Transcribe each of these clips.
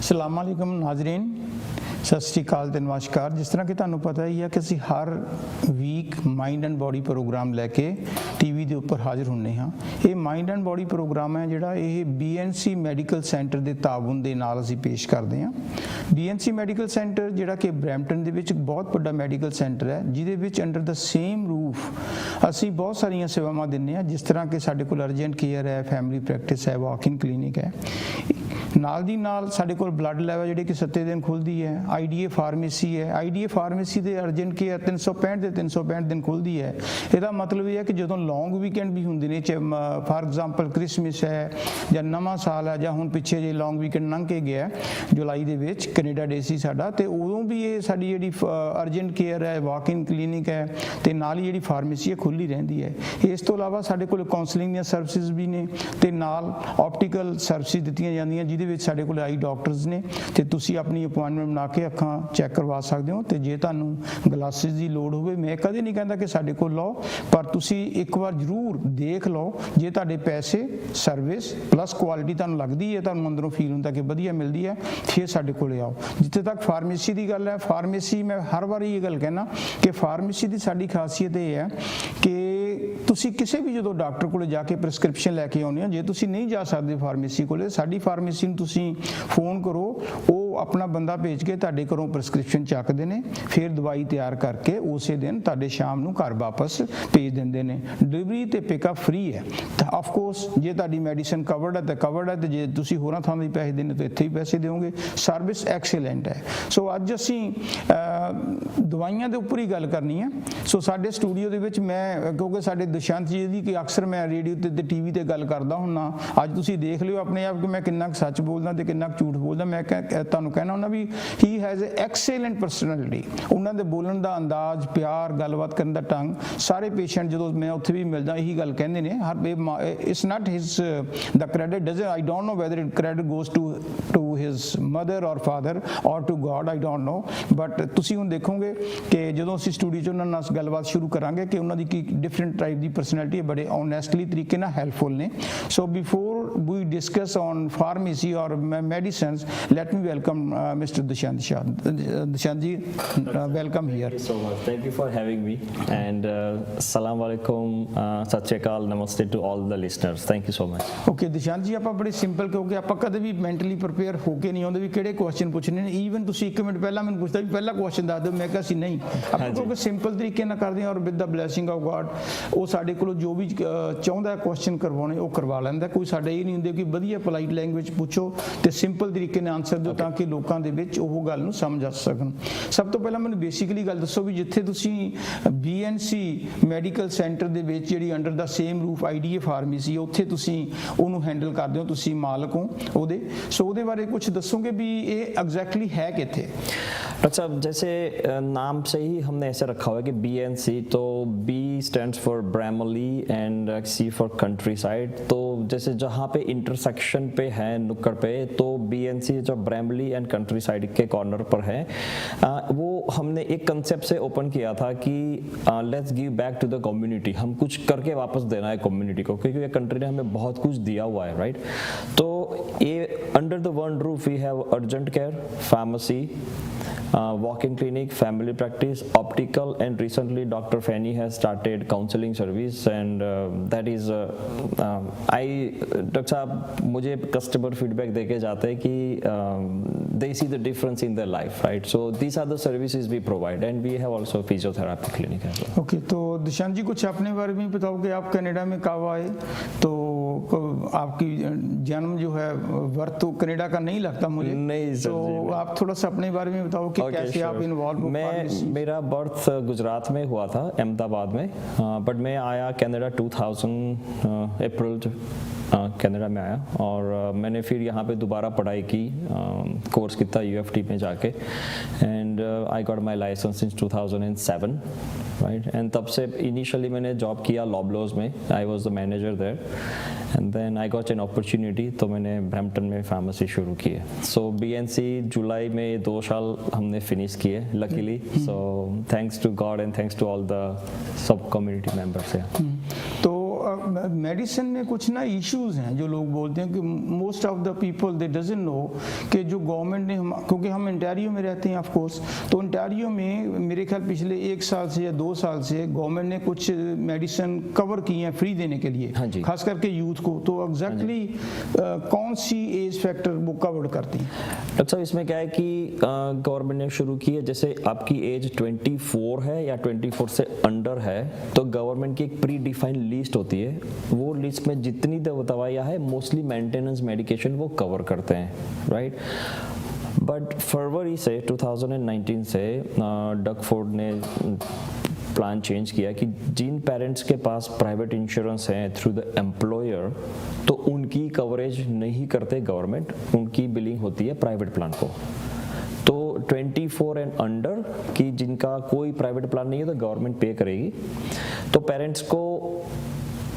अस्सलाम वालेकुम नाज़रीन, सत श्री अकाल ते नमस्कार। जिस तरह कि तुहानू पता ही है कि असीं हर week mind and body programme लैके टीवी के उपर हाज़र होंगे हाँ। ये माइंड एंड बॉडी प्रोग्राम है जिहड़ा ये BNC मैडिकल सेंटर के ताबन दे नाल असीं पेश करते हैं। BNC मैडिकल सेंटर जिहड़ा कि ब्रैम्पटन दे विच बहुत बड़ा मैडिकल सेंटर है, जिहदे विच अंडर द सेम रूफ असीं बहुत सारियां सेवावां दिंदे हां। जिस तरह कि साडे कोल अर्जेंट केयर है, फैमिली प्रैक्टिस है, वॉक-इन क्लीनिक है, नाल दी नाल साडे कोल ब्लड लैब है जिहड़ी कि 7 दिन खुलदी है। IDA फार्मेसी है, IDA फार्मेसी दे अर्जेंट केयर 365 ਦੇ 365 दिन खुलदी है। ਇਹਦਾ मतलब ਇਹ है कि ਜਦੋਂ लॉन्ग वीकेंड भी ਹੁੰਦੇ ਨੇ, फॉर एग्जांपल क्रिसमस है ਜਾਂ ਨਵਾਂ ਸਾਲ ਹੈ ਜਾਂ ਹੁਣ ਪਿੱਛੇ ਜੇ ਲੌਂਗ ਵੀਕਐਂਡ ਲੰਘ ਕੇ ਗਿਆ ਜੁਲਾਈ ਦੇ ਵਿੱਚ ਕੈਨੇਡਾ ਡੇ ਸੀ ਸਾਡਾ, ਤੇ ਉਦੋਂ ਵੀ ਇਹ ਸਾਡੀ ਜਿਹੜੀ ਅਰਜੈਂਟ ਕੇਅਰ ਹੈ, ਵਾਕ-ਇਨ ਕਲੀਨਿਕ ਹੈ ਤੇ ਨਾਲ ਹੀ ਜਿਹੜੀ ਫਾਰਮੇਸੀ ਹੈ ਖੁੱਲੀ ਰਹਿੰਦੀ ਹੈ। ਇਸ ਤੋਂ ਇਲਾਵਾ ਸਾਡੇ ਕੋਲ ਕਾਉਂਸਲਿੰਗ ਦੀਆਂ ਸਰਵਿਸਿਜ਼ ਵੀ ਨੇ ਤੇ ਨਾਲ ਆਪਟੀਕਲ ਸਰਵਿਸਿਜ਼ ਦਿੱਤੀਆਂ ਜਾਂਦੀਆਂ, ਜਿਹਦੇ ਵਿੱਚ ਸਾਡੇ ਕੋਲ ਆਈ ਡਾਕਟਰਸ ਨੇ ਤੇ ਤੁਸੀਂ ਆਪਣੀ ਅਪਾਇੰਟਮੈਂਟ ਬਣਾ ਕੇ ਅੱਖਾਂ ਚੈੱਕ ਕਰਵਾ ਸਕਦੇ ਹੋ। ਤੇ ਜੇ ਤੁਹਾਨੂੰ ਗਲਾਸਿਸ ਦੀ ਲੋੜ ਹੋਵੇ, ਮੈਂ ਕਦੇ ਨਹੀਂ ਕਹਿੰਦਾ ਕਿ ਸਾਡੇ ਕੋਲ ਲਓ, ਪਰ ਤੁਸੀਂ ਇੱਕ ਵਾਰ ਜ਼ਰੂਰ ਦੇਖ ਲਓ। ਜੇ ਤੁਹਾਡੇ ਪੈਸੇ, ਸਰਵਿਸ ਪਲੱਸ ਕੁਆਲਿਟੀ ਤੁਹਾਨੂੰ ਲੱਗਦੀ ਹੈ, ਤੁਹਾਨੂੰ ਅੰਦਰੋਂ ਫੀਲ ਹੁੰਦਾ ਕਿ ਵਧੀਆ ਮਿਲਦੀ ਹੈ, ਫਿਰ ਸਾਡੇ ਕੋਲੇ ਆਓ। ਜਿੱਥੇ ਤੱਕ ਫਾਰਮੇਸੀ ਦੀ ਗੱਲ ਹੈ, ਫਾਰਮੇਸੀ ਮੈਂ ਹਰ ਵਾਰੀ ਇਹ ਗੱਲ ਕਹਿਣਾ ਕਿ ਫਾਰਮੇਸੀ ਦੀ ਸਾਡੀ ਖਾਸੀਅਤ ਇਹ ਹੈ ਕਿ ਤੁਸੀਂ ਕਿਸੇ ਵੀ ਜਦੋਂ ਡਾਕਟਰ ਕੋਲੇ ਜਾ ਕੇ ਪ੍ਰੈਸਕ੍ਰਿਪਸ਼ਨ ਲੈ ਕੇ ਆਉਂਦੇ ਹੋ, ਜੇ ਤੁਸੀਂ ਨਹੀਂ ਜਾ ਸਕਦੇ ਫਾਰਮੇਸੀ ਕੋਲੇ, ਸਾਡੀ ਫਾਰਮੇਸੀ ਨੂੰ ਤੁਸੀਂ ਫੋਨ ਕਰੋ, ਉਹ ਆਪਣਾ ਬੰਦਾ ਭੇਜ ਕੇ ਤੁਹਾਡੇ ਘਰੋਂ ਪ੍ਰੈਸਕ੍ਰਿਪਸ਼ਨ ਚੱਕਦੇ ਨੇ, ਫਿਰ ਦਵਾਈ ਤਿਆਰ ਕਰਕੇ ਉਸੇ ਦਿਨ ਤੁਹਾਡੇ ਸ਼ਾਮ ਨੂੰ ਘਰ ਵਾਪਸ ਭੇਜ ਦਿੰਦੇ ਨੇ। ਡਿਲੀਵਰੀ ਤੇ ਪਿਕਅਪ ਫ੍ਰੀ ਹੈ। ਤਾਂ ਆਫ ਕੋਰਸ ਜੇ ਤੁਹਾਡੀ ਮੈਡੀਸਨ ਕਵਰਡ ਹੈ ਤਾਂ ਕਵਰਡ ਹੈ, ਤੇ ਜੇ ਤੁਸੀਂ ਹੋਰਾਂ ਥਾਂ ਦੇ ਪੈਸੇ ਦੇਣੇ ਤਾਂ ਇੱਥੇ ਹੀ ਪੈਸੇ ਦਿਓਗੇ। ਸਰਵਿਸ ਐਕਸੀਲੈਂਟ ਹੈ। ਸੋ ਅੱਜ ਅਸੀਂ ਦਵਾਈਆਂ ਦੇ ਉੱਪਰ ਹੀ ਗੱਲ ਕਰਨੀ ਹੈ। ਸੋ ਸਾਡੇ ਸਟੂਡੀਓ ਦੇ ਵਿੱਚ ਮੈਂ, ਕਿਉਂਕਿ ਸਾਡੇ ਦੁਸ਼ਯੰਤ ਜੀ ਦੀ ਕਿ ਅਕਸਰ ਮੈਂ ਰੇਡੀਓ ਤੇ ਟੀਵੀ ਤੇ ਗੱਲ ਕਰਦਾ ਹੁੰਨਾ, ਅੱਜ ਤੁਸੀਂ ਦੇਖ ਲਿਓ ਆਪਣੇ ਆਪ ਕਿ ਮੈਂ ਕਿੰਨਾ ਸੱਚ ਬੋਲਦਾ ਤੇ ਕਿੰਨਾ ਝੂਠ ਬੋਲਦਾ। ਮੈਂ ਤੁਹਾਨੂੰ ਕਹਿਣਾ ਹੁੰਦਾ ਵੀ ਹੀ ਹੈਜ਼ ਅ ਐਕਸਲੈਂਟ ਪਰਸਨੈਲਿਟੀ। ਉਹਨਾਂ ਦੇ ਬੋਲਣ ਦਾ ਅੰਦਾਜ਼, ਪਿਆਰ, ਗੱਲਬਾਤ ਕਰਨ ਦਾ ਢੰਗ, ਸਾਰੇ ਪੇਸ਼ੈਂਟ ਜਦੋਂ ਮੈਂ ਉੱਥੇ ਵੀ ਮਿਲਦਾ ਇਹੀ ਗੱਲ ਕਹਿੰਦੇ ਨੇ। It's not his the credit doesn't, I don't know whether it credit goes to his mother or father or to God, I don't know. But ਤੁਸੀਂ ਹੁਣ ਦੇਖੋਗੇ ਕਿ ਜਦੋਂ ਅਸੀਂ ਸਟੂਡੀਓ 'ਚ ਉਹਨਾਂ ਨਾਲ ਗੱਲਬਾਤ ਸ਼ੁਰੂ ਕਰਾਂਗੇ ਕਿ ਉਹਨਾਂ ਦੀ ਕੀ ਡਿਫਰੈਂਟ ਟਾਈਪ ਦੀ ਪਰਸਨੈਲਿਟੀ ਹੈ, ਬੜੇ ਓਨੈਸਟਲੀ ਤਰੀਕੇ ਨਾਲ ਹੈਲਪਫੁਲ ਨੇ। ਸੋ before we discuss on pharmacy or medicines, let me welcome Mr. Dushant Shah. Dushant ji, welcome here. Thank you so much. Thank you for having me. And Assalamu alaikum, Sat Shri Akal, Namaste to all the listeners. Thank you so much. Okay, Dushant ji, ਆਪਾਂ ਬੜੇ simple, ਕਿਉਂਕਿ ਆਪਾਂ ਕਦੇ ਵੀ mentally prepare ਹੋ ਕੇ ਨਹੀਂ ਆਉਂਦੇ ਵੀ ਕਿਹੜੇ question ਪੁੱਛਣੇ ਨੇ। ਈਵਨ ਤੁਸੀਂ 1 ਮਿੰਟ ਪਹਿਲਾਂ ਮੈਨੂੰ ਪੁੱਛਦਾ ਵੀ ਪਹਿਲਾ ਕੁਐਸਚਨ ਦੱਸ ਦਿਓ, ਮੈਂ ਕਿਹਾ ਸੀ ਨਹੀਂ, ਆਪਾਂ ਕਿਉਂਕਿ ਸਿੰਪਲ ਤਰੀਕੇ ਨਾਲ ਕਰਦੇ ਹਾਂ ਔਰ with the blessing of god ਉਹ ਸਾਡੇ ਕੋਲੋਂ ਜੋ ਵੀ ਚਾਹੁੰਦਾ ਕੁਐਸਚਨ ਕਰਵਾਉਣੇ ਉਹ ਕਰਵਾ ਲੈਂਦਾ। ਕੋਈ ਸਾਡੇ ਇਹ ਨਹੀਂ ਹੁੰਦੇ ਕਿ ਵਧੀਆ ਪੋਲਾਈਟ ਲੈਂਗੁਏਜ ਪੁੱਛੋ ਤੇ ਸਿੰਪਲ ਤਰੀਕੇ ਨਾਲ ਆਨਸਰ ਦਿਓ ਤਾਂ ਕਿ ਲੋਕਾਂ ਦੇ ਵਿੱਚ ਉਹ ਗੱਲ ਨੂੰ ਸਮਝ ਆ ਸਕਣ। ਸਭ ਤੋਂ ਪਹਿਲਾਂ ਮੈਨੂੰ ਬੇਸਿਕਲੀ ਗੱਲ ਦੱਸੋ ਵੀ ਜਿੱਥੇ ਤੁਸੀਂ BNC ਮੈਡੀਕਲ ਸੈਂਟਰ ਦੇ ਵਿੱਚ ਜਿਹੜੀ ਅੰਡਰ ਦਾ ਸੇਮ ਰੂਫ IDA ਫਾਰਮੇਸੀ, ਉੱਥੇ ਤੁਸੀਂ ਉਹਨੂੰ ਹੈਂਡਲ ਕਰਦੇ ਹੋ, ਤੁਸੀਂ ਮਾਲਕ ਹੋ ਉਹਦੇ, ਸੋ ਉਹਦੇ ਬਾਰੇ ਕੁਝ ਦੱਸੋਗੇ ਵੀ ਇਹ ਐਗਜ਼ੈक्टली है किथे? अच्छा, जैसे नाम से ही हमने ऐसे रखा हुआ है कि BNC, तो B stands for Bramalea and C for country side. तो जैसे जहाँ पे इंटरसेक्शन पे है, नुक्कड़ पे, तो BNC जो ब्रैमली एंड कंट्री साइड के कॉर्नर पर है, वो हमने एक कंसेप्ट से ओपन किया था कि let's give back to the community. हम कुछ करके वापस देना है कम्युनिटी को, क्योंकि ये कंट्री ने हमें बहुत कुछ दिया हुआ है, राइट। तो ये under the one roof we have urgent care, pharmacy, walk-in clinic, family practice, optical, and recently Dr. Fanny has started counseling service, and that is doctor साहब मुझे कस्टमर फीडबैक देके जाते हैं कि they see the difference in their life, right? So these are the services we provide, and we have also physiotherapy clinic as well. Okay, तो दुशांत जी कुछ अपने बारे में बताओ कि आप कनाडा में कब आए, तो आपकी जन्म जो है वर्थ तो कनाडा का नहीं लगता मुझे। नहीं सर तो आप थोड़ा सा अपने बारे में बताओ कि कैसे आप इन्वॉल्व हो। मेरा बर्थ गुजरात में हुआ था, अहमदाबाद में, बट मैं आया कनाडा 2000 अप्रैल कनाडा में आया, और मैंने फिर यहाँ पे दोबारा पढ़ाई की, कोर्स किया UFT में जाके, and I got my license in 2007, right. And तब से इनिशियली मैंने जॉब किया लॉबलॉज में, I was the manager there, and then I got an opportunity, तो मैंने ब्रैम्पटन में फार्मेसी शुरू की है। सो BNC जुलाई में 2 साल हमने फिनिश किए luckily, so thanks to God and thanks to all the सब कम्युनिटी मेंबर्स। तो मेडिसिन में कुछ ना इश्यूज हैं जो लोग बोलते हैं कि most of the people they doesn't know कि जो गवर्नमेंट ने क्योंकि हम ओंटारियो में रहते हैं ऑफ कोर्स, तो ओंटारियो में मेरे ख्याल पिछले 1 साल से या 2 साल से गवर्नमेंट ने कुछ मेडिसिन कवर की हैं फ्री देने के लिए, खास करके यूथ को। तो एग्जैक्टली कौन सी एज फैक्टर वो कवर करती हैं? डॉक्टर साहब इसमें क्या है कि गवर्नमेंट ने शुरू की है, जैसे आपकी एज 24 है या 24 से अंडर है, तो गवर्नमेंट की एक प्री डिफाइंड लिस्ट होती है, वो लिस्ट में जितनी दवाइयाँ है मोस्टली मेंटेनेंस मेडिकेशन वो कवर करते हैं, राइट। बट फरवरी से 2019 से डग फोर्ड ने प्लान चेंज किया कि जिन पेरेंट्स के पास प्राइवेट इंश्योरेंस है थ्रू द एम्प्लॉयर, तो उनकी कवरेज नहीं करते गवर्नमेंट, उनकी बिलिंग होती है प्राइवेट प्लान को। तो 24 एंड अंडर की जिनका कोई प्राइवेट प्लान नहीं है तो गवर्नमेंट पे करेगी। तो पेरेंट्स को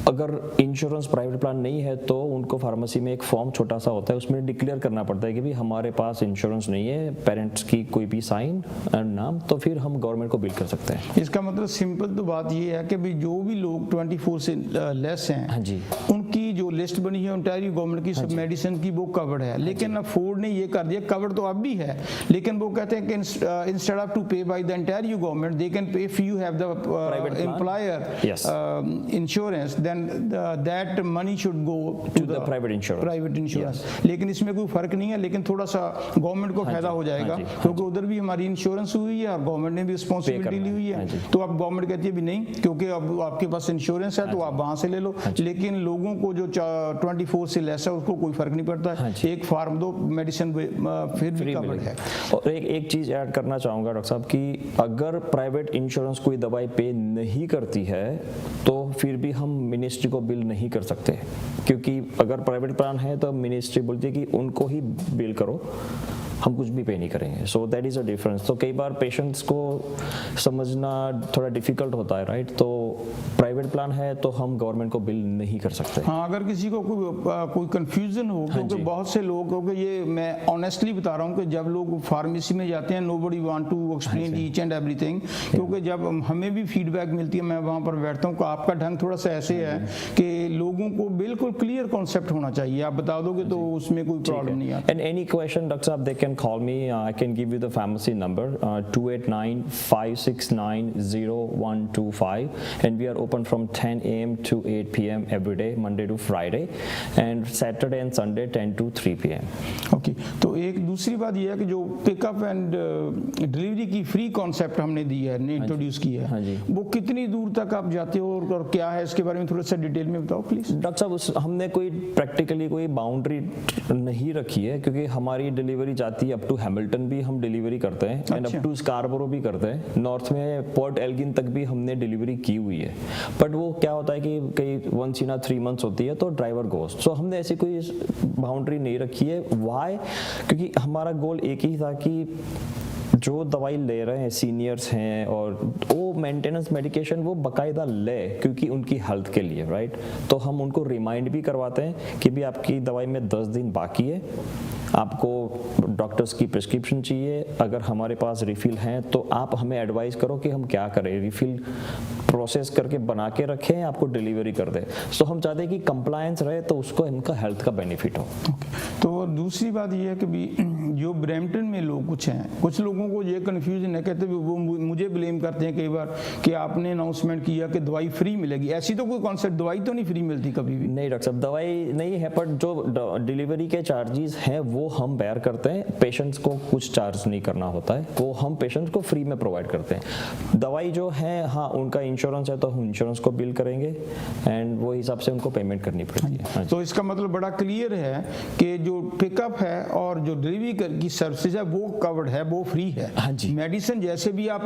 अगर इंश्योरेंस प्राइवेट प्लान नहीं है तो उनको फार्मेसी में एक फॉर्म छोटा सा होता है, उसमें डिक्लेयर करना पड़ता है कि भाई हमारे पास इंश्योरेंस नहीं है, पेरेंट्स की कोई भी साइन और नाम, तो फिर हम गवर्नमेंट को बिल कर सकते हैं। इसका मतलब सिंपल तो बात ये है कि भाई जो भी लोग 24 से लेस हैं, हाँ जी, उनकी जो लिस्ट बनी है ओंटारियो गवर्नमेंट की सब मेडिसिन की वो कवर्ड है। लेकिन अब फोर्ड ने ये कर दिया, कवर्ड तो अब भी है, लेकिन वो कहते हैं कि instead of to pay by the Ontario government they can pay if you have the employer insurance, then that money should go to the private insurance। लेकिन इसमें कोई फर्क नहीं है, लेकिन थोड़ा सा गवर्नमेंट को फायदा हो जाएगा, क्योंकि उधर भी हमारी इंश्योरेंस हुई है और गवर्नमेंट ने भी रिस्पॉन्सिबिलिटी ली हुई है। तो अब गवर्नमेंट कहती है भी नहीं, क्योंकि अब आपके पास इंश्योरेंस है तो आप वहां से ले लो। लेकिन लोगों को जो 24 से लेस है उसको कोई फर्क नहीं पड़ता है, एक फार्म दो, मेडिसिन फिर भी कवर्ड है। और एक चीज ऐड करना चाहूंगा डॉक्टर साहब कि अगर प्राइवेट इंश्योरेंस कोई दवाई पे नहीं करती है तो फिर भी हम मिनिस्ट्री को बिल नहीं कर सकते, क्योंकि अगर प्राइवेट प्लान है तो मिनिस्ट्री बोलती है कि उनको ही बिल करो, हम कुछ भी पे नहीं करेंगे। So that is a difference. तो कई बार पेशेंट्स को समझना थोड़ा डिफिकल्ट होता है, राइट। तो प्राइवेट प्लान है तो हम गवर्नमेंट को बिल नहीं कर सकते। हाँ, अगर किसी को कोई कंफ्यूजन हो, क्योंकि बहुत से लोग, क्योंकि ये मैं ऑनेस्टली बता रहा हूँ कि जब लोग फार्मेसी में जाते हैं nobody want to explain each and everything, क्योंकि जब हमें भी फीडबैक मिलती है, मैं वहाँ पर बैठता हूँ, आपका ढंग थोड़ा सा ऐसे है कि लोगों को बिल्कुल क्लियर कॉन्सेप्ट होना चाहिए, आप बता दोगे तो उसमें कोई प्रॉब्लम नहीं आती। एंड एनी क्वेश्चन डॉक्टर साहब they can call me, I can give you the pharmacy number 289-569-0125, and we are open from 10 a.m. to 8 p.m. every day, Monday to Friday, and Saturday and Sunday 10 to 3 p.m. Okay, तो एक दूसरी बात यह है कि जो pickup and delivery की free concept हमने दी है, ने इंट्रोड्यूस किया है, वो कितनी दूर तक आप जाते हो और क्या है इसके बारे में थोड़ा सा डिटेल में बताओ प्लीज। डॉक्टर साहब हमने कोई प्रैक्टिकली कोई बाउंड्री नहीं रखी है, क्योंकि हमारी डिलीवरी जाती है अप टू हैमिल्टन भी हम डिलीवरी करते हैं, एंड अप टू स्कारबोरो भी करते हैं, नॉर्थ में पोर्ट एल्गिन तक भी हमने डिलीवरी की हुई है। बट वो क्या होता है कि कई वंस इन 3 months होती है तो ड्राइवर गोस्ट। सो हमने ऐसी कोई बाउंड्री नहीं रखी है। व्हाई? क्योंकि हमारा गोल एक ही था कि जो दवाई ले रहे हैं सीनियर्स हैं और वो मेंटेनेंस मेडिकेशन वो बाकायदा ले, क्योंकि उनकी हेल्थ के लिए, राइट। तो हम उनको रिमाइंड भी करवाते हैं कि भी आपकी दवाई में 10 दिन बाकी है, आपको डॉक्टर्स की प्रिस्क्रिप्शन चाहिए, अगर हमारे पास रिफिल हैं तो आप हमें एडवाइस करो कि हम क्या करें, रिफिल प्रोसेस करके बना के रखें, आपको डिलीवरी कर दें। सो हम चाहते हैं कि कंप्लायंस रहे तो उसको इनका हेल्थ का बेनिफिट हो। तो दूसरी बात ये है कि भी जो ब्रैम्पटन में लोग कुछ हैं, कुछ लोगों को ये कन्फ्यूजन है, कहते वो मुझे ब्लेम करते हैं कई बार कि आपने अनाउंसमेंट किया कि दवाई फ्री मिलेगी। ऐसी तो कोई कॉन्सेप्ट, दवाई तो नहीं फ्री मिलती कभी भी। नहीं डॉक्टर साहब, दवाई नहीं है, पर जो डिलीवरी के चार्जेस हैं वो हम बेयर करते हैं। पेशेंट्स को कुछ चार्ज नहीं करना होता है, वो हम पेशेंट्स को फ्री में प्रोवाइड करते हैं। दवाई जो है, हाँ उनका इंश्योरेंस है तो हम इंश्योरेंस को बिल करेंगे एंड वो हिसाब से उनको पेमेंट करनी पड़ेगी। हाँ जी। तो इसका मतलब बड़ा क्लियर है कि जो पिकअप है और जो डिलीवरी की सर्विसेज है वो कवर्ड है, वो फ्री है। हाँ जी। मेडिसिन जैसे भी आप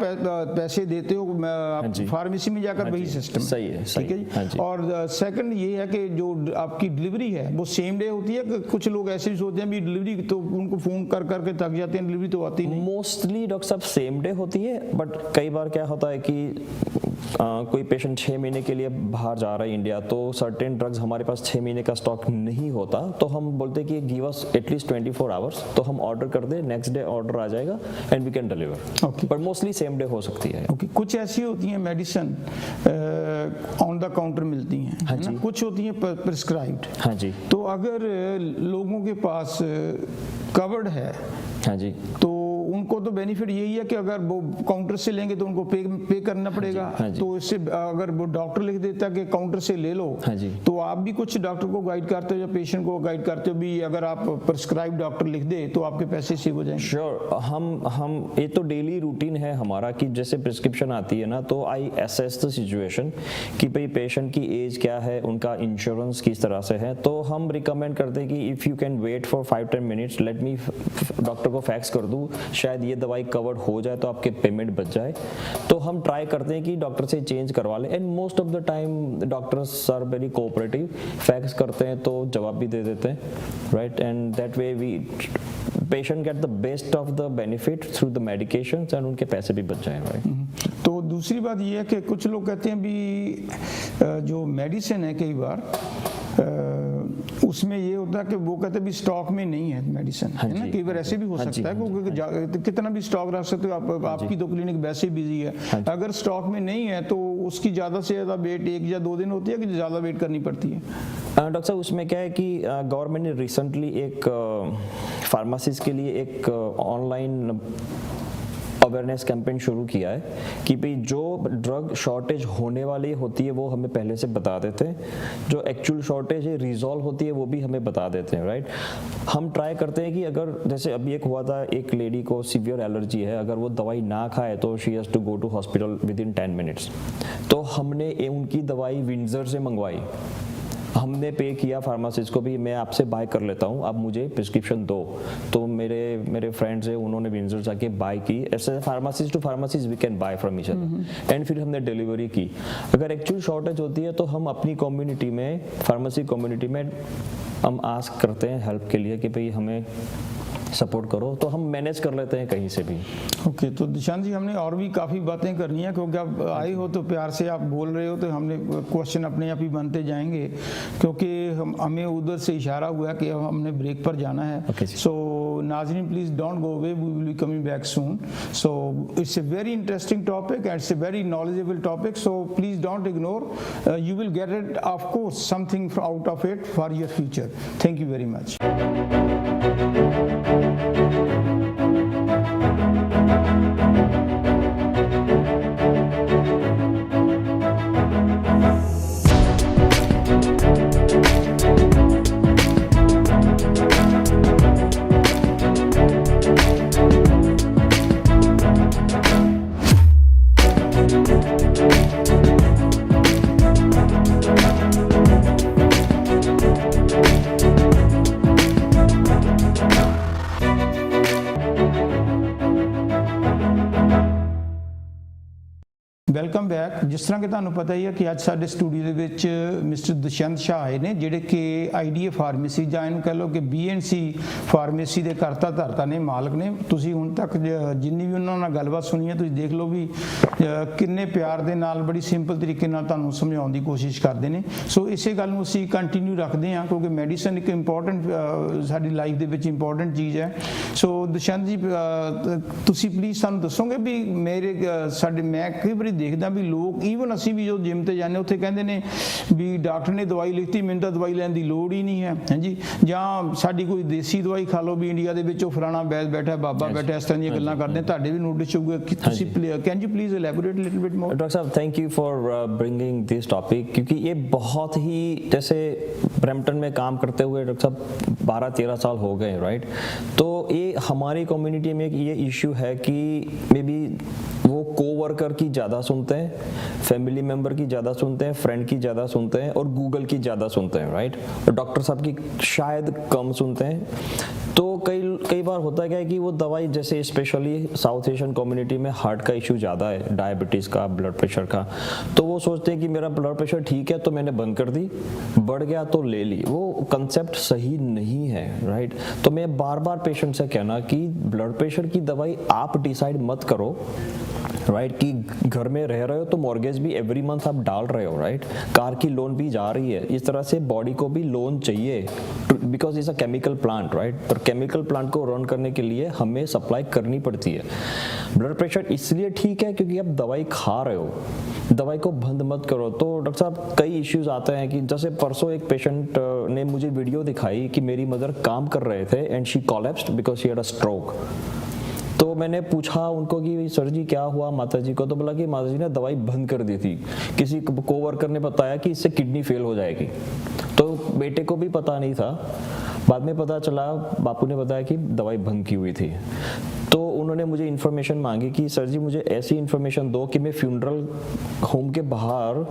पैसे देते हो आप फार्मेसी में जाकर वही सिस्टम सही है, ठीक है हाँ जी। जी। और सेकंड ये है कि जो आपकी डिलीवरी है वो सेम डे होती है। कुछ लोग ऐसे भी सोचते हैं भी डिलीवरी तो उनको फोन कर करके थक जाते हैं, डिलीवरी तो आती नहीं। मोस्टली डॉक्टर साहब सेम डे होती है, बट कई बार क्या होता है कि कोई पेशेंट 6 महीने के लिए बाहर जा रहा है इंडिया, तो सर्टेन ड्रग्स हमारे पास 6 महीने का स्टॉक नहीं होता, तो हम बोलते हैं कि गिव अस एटलीस्ट 24 आवर्स, तो हम ऑर्डर कर दे, नेक्स्ट डे ऑर्डर आ जाएगा and we can deliver. Okay. But mostly same day हो सकती है। ओके। कुछ ऐसी होती हैं मेडिसिन ऑन द काउंटर मिलती हैं, हाँ है ना? जी। कुछ होती हैं प्रिस्क्राइब्ड। हाँ जी, तो अगर लोगों के पास कवर्ड है हाँ जी, तो उनको तो बेनिफिट यही है कि अगर वो काउंटर से लेंगे तो उनको पे करना पड़ेगा। हाँ जी। तो इससे अगर वो डॉक्टर लिख देता है कि काउंटर से ले लो, हाँ जी। तो आप भी कुछ डॉक्टर को गाइड करते हो या पेशेंट को गाइड करते हो भी अगर आप प्रिस्क्राइब डॉक्टर लिख दे तो आपके पैसे सेव हो जाएंगे। श्योर। हम ये तो डेली रूटीन है हमारा कि जैसे प्रिस्क्रिप्शन आती है ना, तो आई एसेस द सिचुएशन कि भाई पेशेंट की एज क्या है, उनका इंश्योरेंस किस तरह से है, तो हम रिकमेंड करते हैं कि if you can wait for 5-10 minutes, let me doctor को फैक्स कर दूँ, शायद ये दवाई कवर्ड हो जाए तो आपके पेमेंट बच जाए। तो हम ट्राई करते हैं कि डॉक्टर से चेंज करवा लें and most of the time doctors are very cooperative, fax करते हैं तो जवाब भी दे देते हैं, right, and that way we patient get the best of the benefit through the medications and उनके पैसे भी बच जाएं, राइट। तो दूसरी बात ये है कि कुछ लोग कहते हैं भी जो मेडिसिन है कई बार उसमें ये होता है कि वो कहते हैं भी स्टॉक में नहीं है मेडिसिन, है ना? कई बार ऐसे भी हो सकता है क्योंकि कितना भी स्टॉक रख सकते हो आप, आपकी तो क्लिनिक वैसे ही बिजी है। अगर स्टॉक में नहीं है तो उसकी ज़्यादा से ज़्यादा वेट 1 या 2 दिन होती है कि ज़्यादा वेट करनी पड़ती है? डॉक्टर साहब, उसमें क्या है कि गवर्नमेंट ने रिसेंटली एक फार्मासिस्ट के लिए एक ऑनलाइन अवेयरनेस कैंपेन शुरू किया है कि भाई जो ड्रग शॉर्टेज होने वाली होती है वो हमें पहले से बता देते हैं, जो एक्चुअल शॉर्टेज है रिजॉल्व होती है वो भी हमें बता देते हैं, राइट। हम ट्राई करते हैं कि अगर जैसे अभी एक हुआ था, एक लेडी को सीवियर एलर्जी है, अगर वो दवाई ना खाए तो she has to go to hospital within 10 minutes, तो हमने उनकी दवाई विंडसर से मंगवाई, हमने पे किया फार्मासिस्ट को भी, मैं आपसे बाय कर लेता हूँ, आप मुझे प्रिस्क्रिप्शन दो, तो मेरे फ्रेंड्स हैं उन्होंने विंडसर जाके बाय की। ऐसे pharmacist to pharmacist we can buy from each other and फिर हमने डिलीवरी की। अगर एक्चुअल शॉर्टेज होती है तो हम अपनी कम्युनिटी में, फार्मेसी कम्युनिटी में हम आस्क करते हैं हेल्प के लिए कि भाई हमें सपोर्ट करो, तो हम मैनेज कर लेते हैं कहीं से भी। ओके। तो दिशांत जी, हमने और भी काफ़ी बातें करनी है क्योंकि आप आए हो तो प्यार से आप बोल रहे हो, तो हमने क्वेश्चन अपने आप ही बनते जाएंगे क्योंकि हमें उधर से इशारा हुआ कि अब हमने ब्रेक पर जाना है। सो नाज़रीन please don't go away, we will be coming back soon. So it's a very interesting topic and it's a very knowledgeable topic, so please don't ignore, you will get it of course something out of it for your future. Thank you very much. Welcome back. ਜਿਸ ਤਰ੍ਹਾਂ ਕਿ ਤੁਹਾਨੂੰ ਪਤਾ ਹੀ ਹੈ ਕਿ ਅੱਜ ਸਾਡੇ studio ਦੇ ਵਿੱਚ ਮਿਸਟਰ ਦੁਸ਼ਯੰਤ ਸ਼ਾਹ ਆਏ ਨੇ, ਜਿਹੜੇ ਕਿ ਆਈਡੀਏ ਫਾਰਮੇਸੀ ਜਾਂ ਇਹਨੂੰ ਕਹਿ ਲਓ ਕਿ BNC ਫਾਰਮੇਸੀ ਦੇ ਕਰਤਾ ਧਰਤਾ ਨੇ, ਮਾਲਕ ਨੇ। ਤੁਸੀਂ ਹੁਣ ਤੱਕ ਜਿੰਨੀ ਵੀ ਉਹਨਾਂ ਨਾਲ ਗੱਲਬਾਤ ਸੁਣੀ ਹੈ, ਤੁਸੀਂ ਦੇਖ ਲਓ ਵੀ ਕਿੰਨੇ ਪਿਆਰ ਦੇ ਨਾਲ, ਬੜੀ ਸਿੰਪਲ ਤਰੀਕੇ ਨਾਲ ਤੁਹਾਨੂੰ ਸਮਝਾਉਣ ਦੀ ਕੋਸ਼ਿਸ਼ ਕਰਦੇ ਨੇ। ਸੋ ਇਸੇ ਗੱਲ ਨੂੰ ਅਸੀਂ ਕੰਟੀਨਿਊ ਰੱਖਦੇ ਹਾਂ ਕਿਉਂਕਿ ਮੈਡੀਸਨ ਇੱਕ ਇੰਪੋਰਟੈਂਟ ਸਾਡੀ ਲਾਈਫ ਦੇ ਵਿੱਚ ਇੰਪੋਰਟੈਂਟ ਚੀਜ਼ ਹੈ। ਸੋ ਦੁਸ਼ਯੰਤ ਜੀ, ਤੁਸੀਂ ਪਲੀਜ਼ ਸਾਨੂੰ ਦੱਸੋਗੇ ਵੀ ਮੈਂ ਕਈ ਵਾਰੀ ਦੇਖਦਾ ਵੀ ਲੋਕ ਲੋਕ ਈਵਨ ਅਸੀਂ ਵੀ ਜੋ ਜਿਮ ਤੇ ਜਾਂਦੇ ਉੱਥੇ ਕਹਿੰਦੇ ਨੇ ਵੀ ਡਾਕਟਰ ਨੇ ਦਵਾਈ ਲਿਖਤੀ, ਮੈਨੂੰ ਤਾਂ ਦਵਾਈ ਲੈਣ ਦੀ ਲੋੜ ਹੀ ਨਹੀਂ ਹੈ, ਹਾਂਜੀ, ਜਾਂ ਸਾਡੀ ਕੋਈ ਦੇਸੀ ਦਵਾਈ ਖਾ ਲਓ ਵੀ ਇੰਡੀਆ ਦੇ ਵਿੱਚ ਉਹ ਫਲਾਣਾ ਵੈਦ ਬੈਠਾ, ਬਾਬਾ ਬੈਠਾ, ਇਸ ਤਰ੍ਹਾਂ ਦੀਆਂ ਗੱਲਾਂ ਕਰਦੇ। ਤੁਹਾਡੇ ਵੀ ਨੋਟਿਸ ਹੋਊਗਾ ਕਿ ਤੁਸੀਂ can you please elaborate little bit more? Doctor साहब thank you for bringing this topic, क्योंकि ये बहुत ही, जैसे ब्रैम्पटन में काम करते हुए डॉक्टर साहब 12-13 साल हो गए, राइट? तो ये हमारी कम्युनिटी में ये इशू है कि मे बी वो कोवर्कर की ज़्यादा सुनते हैं, फैमिली मेम्बर की ज़्यादा सुनते हैं, फ्रेंड की ज़्यादा सुनते हैं और गूगल की ज़्यादा सुनते हैं, राइट? और डॉक्टर साहब की शायद कम सुनते हैं। तो कई बार होता है कि वो दवाई, जैसे स्पेशली साउथ एशियन कम्युनिटी में हार्ट का इशू ज़्यादा है, डायबिटीज़ का, ब्लड प्रेशर का, तो वो सोचते हैं कि मेरा ब्लड प्रेशर ठीक है तो मैंने बंद कर दी, बढ़ गया तो ले ली। वो कंसेप्ट सही नहीं है, राइट? तो मैं बार बार पेशेंट से कहना कि ब्लड प्रेशर की दवाई आप डिसाइड मत करो, राइट? कि घर में रह रहे हो तो मॉर्गेज भी एवरी मंथ आप डाल रहे हो, राइट? कार की लोन भी जा रही है, इस तरह से बॉडी को भी लोन चाहिए, because it's a chemical plant, right? और केमिकल प्लांट को रन करने के लिए हमें सप्लाई करनी पड़ती है। ब्लड प्रेशर इसलिए ठीक है क्योंकि आप दवाई खा रहे हो, दवाई को बंद मत करो। तो डॉक्टर साहब कई इश्यूज आते हैं कि जैसे परसों एक पेशेंट ने मुझे वीडियो दिखाई कि मेरी मदर काम कर रहे थे and she collapsed because she had a stroke. तो मैंने पूछा उनको कि सर जी क्या हुआ माता जी को, तो बोला कि माता जी ने दवाई बंद कर दी थी, किसी कोवर्कर ने बताया कि इससे किडनी फेल हो जाएगी। तो बेटे को भी पता नहीं था, बाद में पता चला, बापू ने बताया कि दवाई बंद की हुई थी। तो उन्होंने मुझे इन्फॉर्मेशन मांगी कि सर जी मुझे ऐसी इन्फॉर्मेशन दो कि मैं फ्यूनरल होम के बाहर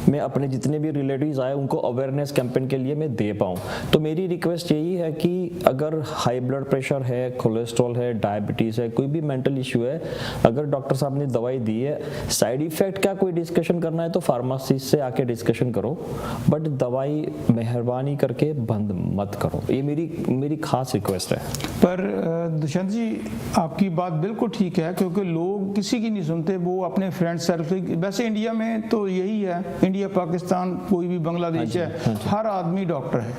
मैं अपने जितने भी रिलेटिव्स आए उनको अवेयरनेस कैंपेन के लिए मैं दे पाऊँ। तो मेरी रिक्वेस्ट यही है कि अगर हाई ब्लड प्रेशर है, कोलेस्ट्रॉल है, डायबिटीज़ है, कोई भी मेंटल इश्यू है, अगर डॉक्टर साहब ने दवाई दी है, साइड इफ़ेक्ट का कोई डिस्कशन करना है तो फार्मासिस्ट से आके डिस्कशन करो, बट दवाई मेहरबानी करके बंद मत करो। ये मेरी खास रिक्वेस्ट है। पर दुष्यंत जी आपकी बात बिल्कुल ठीक है, क्योंकि लोग किसी की नहीं सुनते, वो अपने फ्रेंड सर्कल। वैसे इंडिया में तो यही है, इंडिया, पाकिस्तान, कोई भी बांग्लादेश है, हर आदमी डॉक्टर है,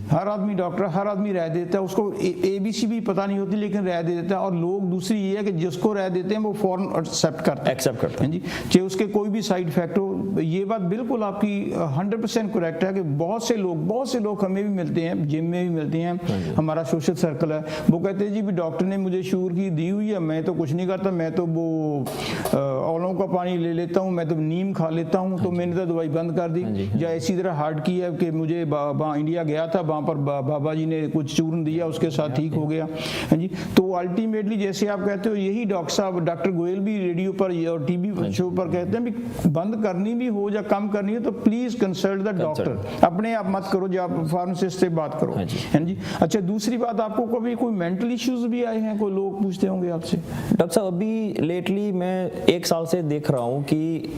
हर आदमी डॉक्टर, हर आदमी राय देता है, उसको ABC भी पता नहीं होती लेकिन राय दे देता है। और लोग दूसरी ये है कि जिसको राय देते हैं वो फौरन एक्सेप्ट करते हैं जी, चाहे उसके कोई भी साइड इफेक्ट हो। ये बात बिल्कुल आपकी 100% करेक्ट है कि बहुत से लोग हमें भी मिलते हैं, जिम में भी मिलते हैं, हमारा सोशल सर्कल है, वो कहते हैं जी भी डॉक्टर ने मुझे शुगर की दी हुई है, मैं तो कुछ नहीं करता, मैं तो वो औलों का पानी ले लेता हूँ, मैं तो नीम खा लेता हूँ, तो मैंने तो दवाई बंद कर दी। या इसी तरह हार्ट की है कि मुझे इंडिया गया था, वहाँ पर बाबा जी ने कुछ चूर्ण दिया, उसके साथ ठीक हो गया, हाँ जी। तो अल्टीमेटली जैसे आप कहते हो, यही डॉक्टर साहब, डॉक्टर गोयल भी रेडियो पर और टीवी शो पर कहते हैं भी बंद करनी भी हो या कम करनी हो तो प्लीज कंसल्ट द डॉक्टर, अपने आप मत करो, जो आप फार्मासिस्ट से बात करो, हाँ जी। अच्छा, दूसरी बात, आपको कभी कोई मेंटल इश्यूज भी आए हैं? कोई लोग पूछते होंगे आपसे? डॉक्टर साहब अभी लेटली मैं 1 साल से देख रहा हूँ कि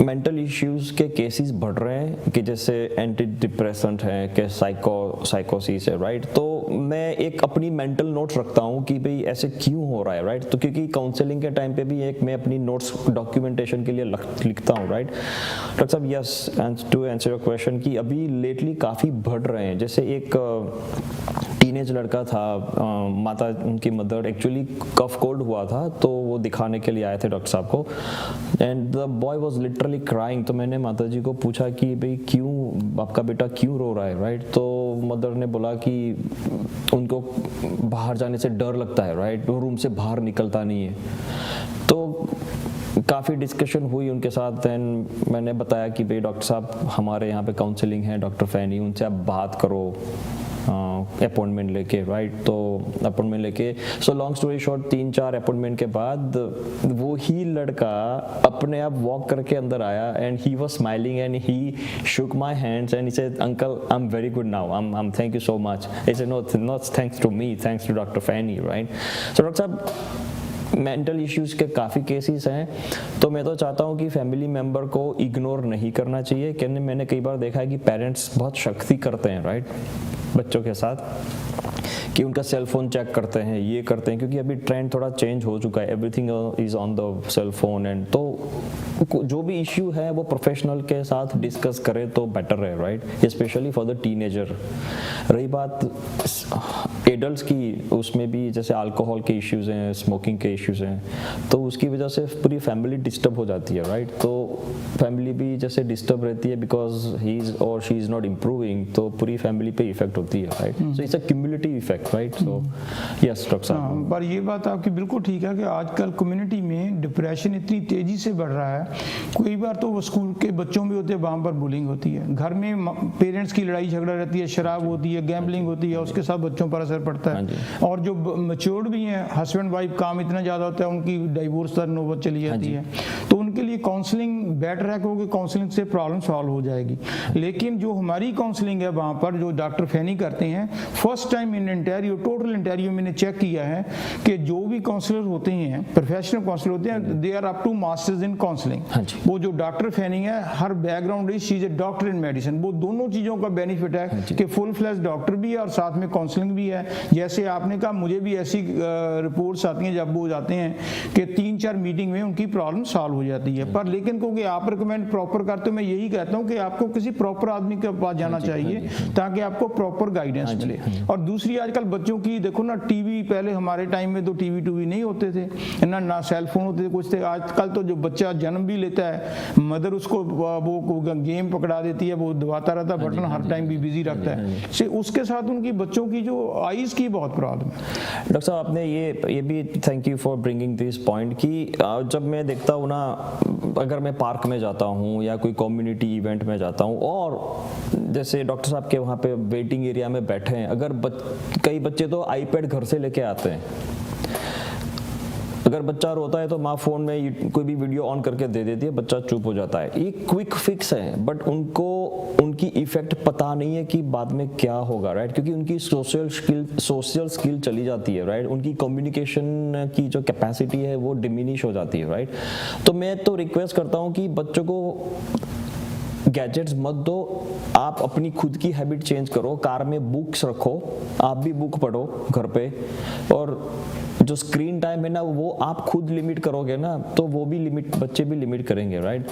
मेंटल इश्यूज के केसेस बढ़ रहे हैं, कि जैसे एंटी डिप्रेसेंट है, कि साइकोसिस है, राइट? तो मैं एक अपनी मेंटल नोट्स रखता हूँ कि भाई ऐसे क्यों हो रहा है, राइट? तो क्योंकि काउंसलिंग के टाइम पे भी एक मैं अपनी नोट्स डॉक्यूमेंटेशन के लिए लिखता हूँ, राइट? डॉक्टर साहब yes, to answer your question, कि अभी लेटली काफ़ी बढ़ रहे हैं। जैसे एक टीनेज लड़का था, माता उनकी मदर एक्चुअली कफ कोल्ड हुआ था, तो वो दिखाने के लिए आए थे डॉक्टर साहब को, and the boy was literally crying. तो मैंने माता जी को पूछा कि भाई क्यों, आपका बेटा क्यों रो रहा है, राइट? तो मदर ने बोला कि उनको बाहर जाने से डर लगता है, राइट? वो रूम से बाहर निकलता नहीं है। तो काफ़ी डिस्कशन हुई उनके साथ, एंड मैंने बताया कि भाई डॉक्टर साहब हमारे यहाँ पे काउंसलिंग है, डॉक्टर फैनी, उनसे आप बात करो अपॉइंटमेंट लेके, राइट? तो अपॉइंटमेंट लेके, so long story short, 3-4 appointment के बाद वो ही लड़का अपने आप वॉक करके अंदर आया, and he was smiling and he shook my hands and he said uncle I am very good now, I am thank you so much. I said no, not thanks to me, thanks to doctor Fanny, right? So doctor साहब mental issues के काफ़ी cases हैं, तो मैं तो चाहता हूँ कि फैमिली मेम्बर को इग्नोर नहीं करना चाहिए। क्योंकि मैंने कई बार देखा है कि पेरेंट्स बहुत शक्ति करते हैं, राइट, बच्चों के साथ, कि उनका सेल फोन चेक करते हैं, ये करते हैं, क्योंकि अभी ट्रेंड थोड़ा चेंज हो चुका है, everything is on the cell phone, and तो जो भी इश्यू है वो प्रोफेशनल के साथ डिस्कस करें तो बेटर है, right, specially for the teenager. रही बात एडल्ट्स की, उसमें भी जैसे अल्कोहल के इश्यूज हैं, स्मोकिंग के इश्यूज हैं, तो उसकी वजह से पूरी फैमिली डिस्टर्ब हो जाती है, राइट। तो फैमिली भी जैसे डिस्टर्ब रहती है बिकॉज ही इज और शी इज नॉट इम्प्रूविंग, तो पूरी फैमिली पे इफेक्ट होती है, right. So it's a cumulative effect, right. So yes doctor साहब, पर ये बात आपकी बिल्कुल ठीक है कि आजकल कम्युनिटी में डिप्रेशन इतनी तेजी से बढ़ रहा है। कई बार तो वो स्कूल के बच्चों में होते हैं, वहाँ पर बुलिंग होती है, घर में पेरेंट्स की लड़ाई झगड़ा रहती है, शराब होती है, गैम्बलिंग होती है, उसके साथ बच्चों पर असर पड़ता है। और जो मैच्योर्ड भी हैं, हस्बैंड वाइफ, काम इतना ज़्यादा होता है, उनकी डाइवोर्स तक नौबत चली जाती है। तो उनके लिए काउंसलिंग बेटर है, क्योंकि काउंसलिंग से प्रॉब्लम सॉल्व हो जाएगी। लेकिन जो हमारी काउंसलिंग है वहाँ पर जो डॉक्टर फैनी करते हैं, first time in entero, total entero मैंने चेक किया है कि जो भी काउंसलर होते हैं, प्रोफेशनल काउंसलर होते हैं, they are up to masters in counselling. वो जो डॉक्टर फैनी है, her background is she is a doctor in medicine. वो दोनों चीज़ों का बेनिफिट है कि फुल फ्लैश डॉक्टर भी है और साथ में काउंसलिंग भी है। जैसे आपने कहा, मुझे भी ऐसी रिपोर्ट्स आती हैं जब वो जाते हैं कि 3-4 मीटिंग में उनकी प्रॉब्लम सॉल्व हो जाती है। पर लेकिन क्योंकि आप रिकमेंड प्रॉपर करते हो, मैं यही कहता हूँ कि आपको किसी प्रॉपर आदमी के पास जाना चाहिए ताकि आपको प्रॉपर गाइडेंस मिले। और दूसरी, आजकल बच्चों की देखो ना, टीवी, पहले हमारे टाइम में तो टीवी टूवी नहीं होते थे ना सेल फोन होते थे, कुछ थे। आजकल तो जो बच्चा जन्म भी लेता है, मदर उसको वो गेम पकड़ा देती है, वो दबाता रहता है बटन, हर टाइम भी बिजी रखता है। से उसके साथ उनकी बच्चों की जो आईज की बहुत प्रॉब्लम है। डॉक्टर साहब, आपने ये भी thank you for bringing this point कि जब मैं देखता हूँ ना, अगर मैं पार्क में जाता हूँ या कोई कम्युनिटी इवेंट में जाता हूँ, और जैसे डॉक्टर साहब के वहाँ पे वेटिंग एरिया में बैठे हैं, अगर कई बच्चे तो आईपैड घर से लेके आते हैं। अगर बच्चा रोता है तो माँ फोन में कोई भी वीडियो ऑन करके दे देती है, बच्चा चुप हो जाता है। ये क्विक फिक्स है, बट उनको उनकी इफेक्ट पता नहीं है कि बाद में क्या होगा, राइट। क्योंकि उनकी सोशल स्किल चली जाती है, राइट। उनकी कम्युनिकेशन की जो कैपेसिटी है वो डिमिनिश हो जाती है, राइट। तो मैं तो रिक्वेस्ट करता हूँ कि बच्चों को गैजेट्स मत दो, आप अपनी खुद की हैबिट चेंज करो। कार में बुक्स रखो, आप भी बुक पढ़ो घर पे, और जो स्क्रीन टाइम है ना, वो आप खुद लिमिट करोगे ना, तो वो भी लिमिट, बच्चे भी लिमिट करेंगे, राइट।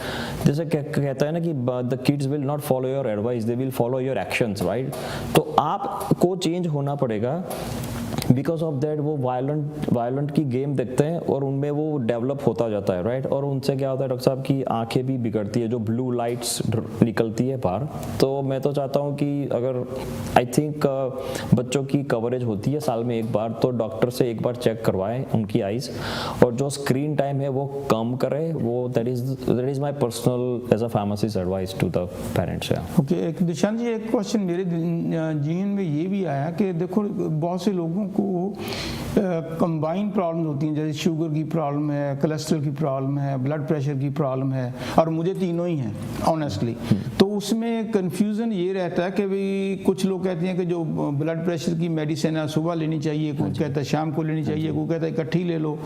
जैसे कहता है ना कि the kids will not follow your advice, they will follow your actions, right. तो आपको चेंज होना पड़ेगा। बिकॉज ऑफ दैट वो वायलेंट की गेम देखते हैं और उनमें वो डेवलप होता जाता है, राइट। और उनसे क्या होता है डॉक्टर साहब की आंखें भी बिगड़ती है, जो ब्लू लाइट्स निकलती है बाहर। तो मैं तो चाहता हूँ कि अगर आई थिंक बच्चों की कवरेज होती है साल में एक बार, तो डॉक्टर से एक बार चेक करवाएं उनकी आईज, और जो स्क्रीन टाइम है वो कम करें। वो that is my personal as a pharmacist advice to the parents. Okay, एक दिशांत जी, एक क्वेश्चन मेरे जीवन में ये भी आया कि देखो, बहुत से लोगों को कंबाइन प्रॉब्लम होती हैं, जैसे शुगर की प्रॉब्लम है, कोलेस्ट्रॉल की प्रॉब्लम है, ब्लड प्रेशर की प्रॉब्लम है, और मुझे तीनों ही हैं ऑनेस्टली। तो उसमें कंफ्यूजन ये रहता है कि भाई कुछ लोग कहते हैं कि जो ब्लड प्रेशर की मेडिसिन है सुबह लेनी चाहिए, कोई कहता है शाम को लेनी चाहिए, कोई कहता है इकट्ठी ले लो।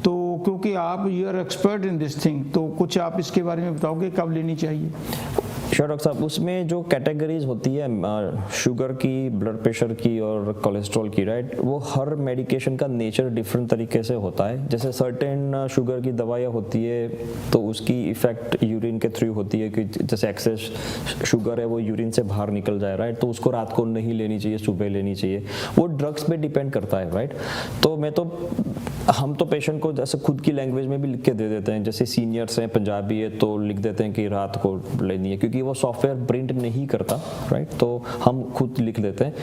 तो क्योंकि आप you are expert in this thing, तो कुछ आप इसके बारे में बताओगे कब लेनी चाहिए? श्योर डॉक्टर साहब, उसमें जो कैटेगरीज होती है शुगर की, ब्लड प्रेशर की और कोलेस्ट्रॉल की, राइट, वो हर मेडिकेशन का नेचर डिफरेंट तरीके से होता है। जैसे सर्टेन शुगर की दवाइयाँ होती है तो उसकी इफेक्ट यूरिन के थ्रू होती है कि जैसे एक्सेस शुगर है वो यूरिन से बाहर निकल जाए, राइट। तो उसको रात को नहीं लेनी चाहिए, सुबह लेनी चाहिए। वो ड्रग्स पे डिपेंड करता है, राइट। तो हम तो पेशेंट को जैसे खुद की लैंग्वेज में भी लिख के दे देते हैं। जैसे सीनियर्स हैं, पंजाबी है, तो लिख देते हैं कि रात को लेनी है, क्योंकि वो सॉफ्टवेयर प्रिंट नहीं करता, राइट। तो हम खुद लिख देते हैं।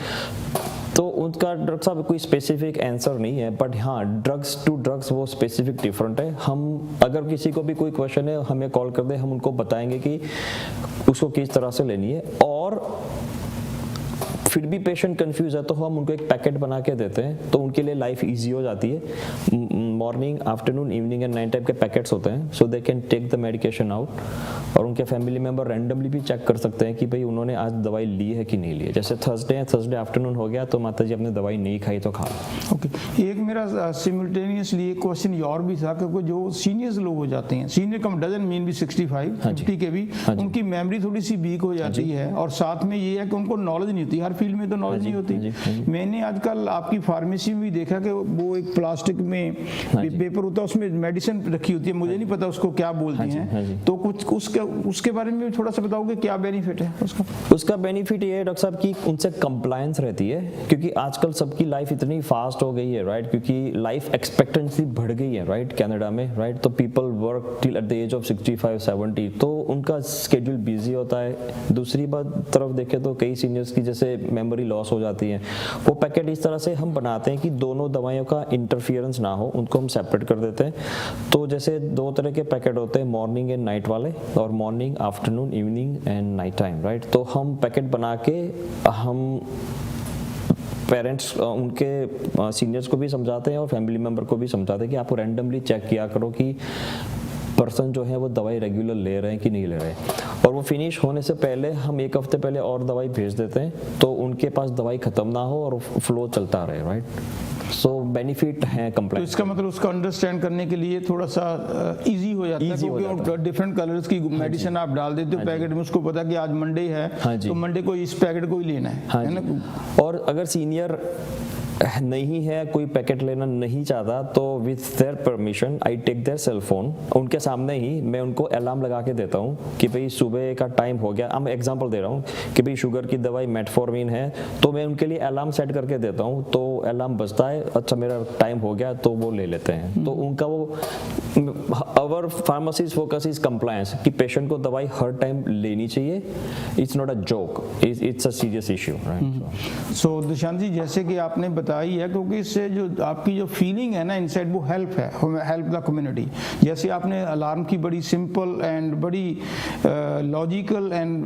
तो उनका डॉक्टर साहब कोई स्पेसिफिक आंसर नहीं है, बट हाँ, ड्रग्स टू ड्रग्स वो स्पेसिफिक डिफरेंट है। हम अगर किसी को भी कोई क्वेश्चन है, हमें कॉल कर दे, हम उनको बताएंगे कि उसको किस तरह से लेनी है। और फिर भी पेशेंट कंफ्यूज है तो हम उनको एक पैकेट बना के देते हैं, तो उनके लिए लाइफ इजी हो जाती है। Morning, afternoon, evening and night type के पैकेट्स होते हैं, so they can take the medication out. और उनके फैमिली मेंबर रैंडमली भी चेक कर सकते हैं कि भाई उन्होंने आज दवाई ली है कि नहीं ली है। जैसे थर्सडे आफ्टरनून हो गया तो माता जी आपने दवाई नहीं खाई तो खा लो। ओके, एक मेरा सिमुलटेनियसली एक क्वेश्चन और भी था कि जो सीनियर्स लोग हो जाते हैं, सीनियर कम डजन मीन भी 65, 50 के भी, उनकी मेमोरी थोड़ी सी वीक हो जाती है, और साथ में ये है कि उनको नॉलेज नहीं होती। हर फील्ड में तो नॉलेज नहीं होती। मैंने आजकल आपकी फार्मेसी में भी देखा कि वो एक प्लास्टिक में पेपर होता है, उसमें मेडिसिन रखी होती है, मुझे नहीं पता उसको क्या बोलते हैं, तो कुछ उसके बारे में भी थोड़ा सा बताओगे क्या बेनिफिट है उसका बेनिफिट ये है डॉक्टर साहब कि उनसे कंप्लायंस रहती है, क्योंकि आजकल सबकी लाइफ इतनी फास्ट हो गई है, राइट, क्योंकि लाइफ एक्सपेक्टेंसी बढ़ गई है, राइट, कनाडा में, राइट, तो people work till at the age of 65-70, तो उनका स्केड्यूल बिजी होता है। दूसरी बात तरफ देखें तो कई सीनियर्स की जैसे मेमोरी लॉस हो जाती है, वो पैकेट इस तरह से हम बनाते हैं कि दोनों दवाइयों का इंटरफियरेंस ना हो, उनको हम सेपरेट कर देते हैं। तो जैसे 2 तरह के पैकेट होते हैं, मॉर्निंग एंड नाइट वाले, और morning, afternoon, evening and night time, right, तो हम पैकेट बना के हम पेरेंट्स उनके सीनियर्स को भी समझाते हैं और फैमिली मेम्बर को भी समझाते हैं कि आपको रैंडमली चेक किया करो कि पर्सन जो है वो दवाई रेगुलर ले रहे हैं कि नहीं ले रहे हैं, और वो फिनिश होने से पहले हम 1 हफ्ते पहले और दवाई भेज देते हैं, तो उनके पास दवाई खत्म ना हो और फ्लो चलता रहे, राइट। सो बेनिफिट है तो कंप्लेंट। इसका मतलब उसका अंडरस्टैंड करने के लिए थोड़ा सा इजी हो जाता है, क्योंकि डिफरेंट कलर्स की मेडिसिन आप डाल देते हो पैकेट में, उसको पता कि आज मंडे है तो मंडे को इस पैकेट को ही लेना है ना। और अगर सीनियर नहीं है, कोई पैकेट लेना नहीं चाहता, तो with their permission I take their cell phone, उनके सामने ही मैं उनको अलार्म लगा के देता हूँ कि भाई सुबह का टाइम हो गया। अब मैं एग्जांपल दे रहा हूँ कि भाई शुगर की दवाई मेटफॉर्मिन है, तो मैं उनके लिए अलार्म सेट करके देता हूँ, तो अलार्म बजता है, अच्छा मेरा टाइम हो गया, तो वो ले लेते हैं। तो उनका वो our pharmacies focus is compliance, कि पेशेंट को दवाई हर टाइम लेनी चाहिए, it's not a joke, it's a serious issue, right. So Dushant ji, जैसे कि आपने बताई है, क्योंकि इससे जो आपकी जो फीलिंग है ना इनसाइड, वो हेल्प द कम्युनिटी। जैसे आपने अलार्म की बड़ी सिंपल एंड बड़ी लॉजिकल एंड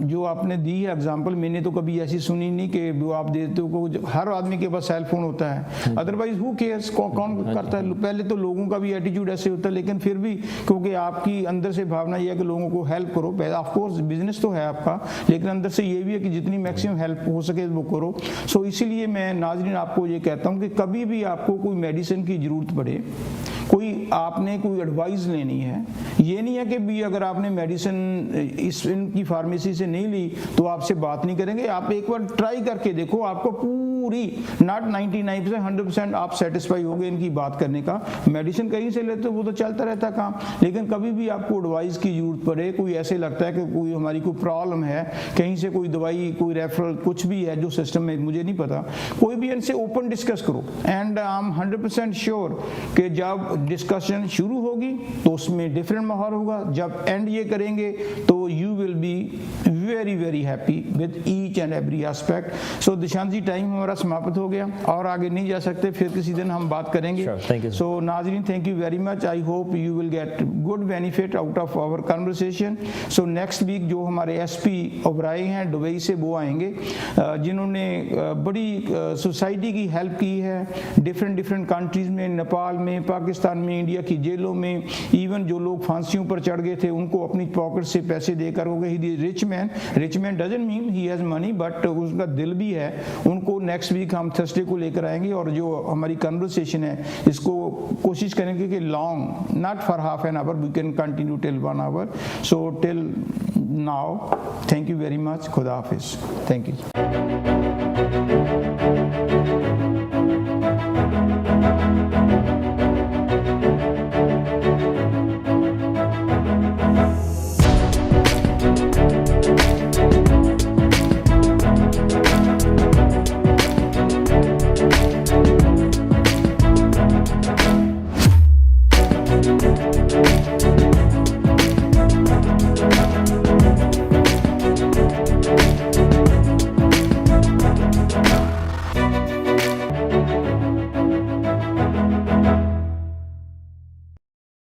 जो आपने दी है एग्जांपल, मैंने तो कभी ऐसी सुनी नहीं कि वो आप देते हो, हर आदमी के पास सेल फोन होता है, अदरवाइज हु केयर्स, कौन करता है। पहले तो लोगों का भी एटीट्यूड ऐसे होता है, लेकिन फिर भी क्योंकि आपकी अंदर से भावना ये है कि लोगों को हेल्प करो, ऑफ कोर्स बिजनेस तो है आपका, लेकिन अंदर से ये भी है कि जितनी मैक्सिमम हेल्प हो सके वो करो। सो इसीलिए मैं नाज़रीन आपको ये कहता हूँ कि कभी भी आपको कोई मेडिसिन की ज़रूरत पड़े, कोई आपने कोई एडवाइस लेनी है, ये नहीं है कि भी अगर आपने मेडिसिन इनकी फार्मेसी से नहीं ली तो आपसे बात नहीं करेंगे। आप एक बार ट्राई करके देखो, आपको पूरी नॉट 99% 100% आप सेटिस्फाई होगे इनकी बात करने का। मेडिसिन कहीं से लेते हो वो तो चलता रहता काम, लेकिन कभी भी आपको एडवाइस की जरूरत पड़े, कोई ऐसे लगता है कि कोई हमारी कोई प्रॉब्लम है, कहीं से कोई दवाई, कोई रेफरल, कुछ भी है जो सिस्टम में मुझे नहीं पता, कोई भी इनसे ओपन डिस्कस करो। एंड आई एम 100% श्योर कि जब डिस्कशन शुरू होगी तो उसमें डिफरेंट माहौल होगा, जब एंड ये करेंगे तो you will be very very happy with each and every aspect. So Dishant ji, time हमारा समाप्त हो गया और आगे नहीं जा सकते, फिर किसी दिन हम बात करेंगे। सो नाज़रीन, thank you very much. I hope you will get good benefit out of our conversation. So next week जो हमारे एसपी ओबराय हैं दुबई से, वो आएंगे, जिन्होंने बड़ी सोसाइटी की हेल्प की है डिफरेंट कंट्रीज़ में, नेपाल में, पाकिस्तान में, इंडिया की जेलों में, इवन जो लोग फांसियों पर चढ़ गए थे उनको अपनी पॉकेट से पैसे देकर हो गए। He rich man doesn't mean he has money, but उसका दिल भी है। उनको नेक्स्ट वीक हम थर्सडे को लेकर आएंगे, और जो हमारी कन्वर्सेशन है इसको कोशिश करेंगे कि long, not for half an hour, we can continue till 1 hour. So till now, thank you very much. खुदा हाफिज। Thank you.